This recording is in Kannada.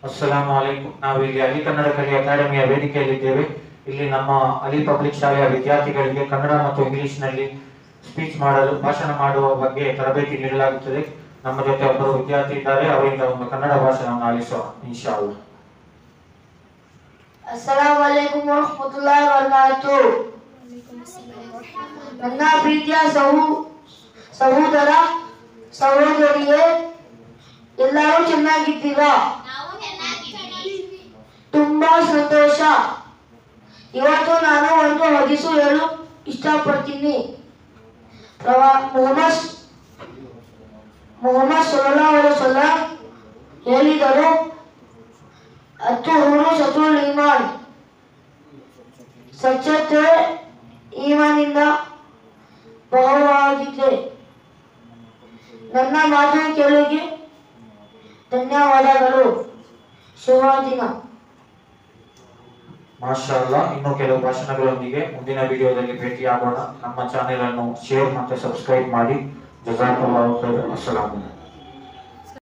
ಅಸ್ಸಲಾಮು ಅಲೈಕುಂ. ನಾವು ಇಲ್ಲಿ ಅಲಿ ಕನ್ನಡ ಕಲಿ ಅಕಾಡೆಮಿಯ ವೇದಿಕೆಯಲ್ಲಿದ್ದೇವೆ. ಇಲ್ಲಿ ನಮ್ಮ ಅಲಿ ಪಬ್ಲಿಕ್ ಶಾಲೆಯ ವಿದ್ಯಾರ್ಥಿಗಳಿಗೆ ಕನ್ನಡ ಮತ್ತು ಇಂಗ್ಲಿಷ್ನಲ್ಲಿ ಸ್ಪೀಚ್ ಮಾಡಲು ಭಾಷಣ ಮಾಡುವ ಬಗ್ಗೆ ತರಬೇತಿ ನೀಡಲಾಗುತ್ತದೆ. ನಮ್ಮ ಜೊತೆ ಒಬ್ಬರು ವಿದ್ಯಾರ್ಥಿ ಇದ್ದಾರೆ, ಅವರಿಂದ ಒಂದು ಕನ್ನಡ ಭಾಷಣವನ್ನು ಆಲಿಸುವ ಇನ್ಶಾ ಅಲ್ಲಾಹ್. ಅಸ್ಸಲಾಮು ಅಲೈಕುಂ ವರಹಮತುಲ್ಲಾಹಿ ವಬರಕಾತುಹು. ನನ್ನ ಪ್ರೀತಿಯ ಸಹೋದರ ಸಹೋದರಿಯೇ, ಎಲ್ಲರೂ ಚೆನ್ನಾಗಿದ್ದೀರಾ? ತುಂಬಾ ಸಂತೋಷ. ಇವತ್ತು ನಾನು ಒಂದು ಹದೀಸು ಹೇಳಲು ಇಷ್ಟಪಡ್ತೀನಿ. ಮುಹಮ್ಮದ್ ಸಲ್ಲಲ್ಲಾಹು ಅಲೈಹಿ ವಸಲ್ಲಂ ಹೇಳಿದರು, ಅತ್ತುಹುರು ಶತ್ರುಲ್ ಈಮಾನ್. ಸ್ವಚ್ಛತೆ ಈಮಾನಿಂದ ಭಾಗವಾಗಿದೆ. ನನ್ನ ಮಾತು ಕೇಳಿಗೆ ಧನ್ಯವಾದಗಳು. ಶುಭ ದಿನ. ಮಾಶಾ ಅಲ್ಲಾಹ್. ಇನ್ನು ಕೆಲವು ಭಾಷಣಗಳೊಂದಿಗೆ ಮುಂದಿನ ವಿಡಿಯೋದಲ್ಲಿ ಭೇಟಿಯಾಗೋಣ. ನಮ್ಮ ಚಾನೆಲ್ ಅನ್ನು ಶೇರ್ ಮತ್ತು ಸಬ್ಸ್ಕ್ರೈಬ್ ಮಾಡಿ. ಜಜಾಕಲ್ಲಾಹು ಖೈರ್. ಅಸ್ಸಲಾಮು ಅಲೈಕುಂ.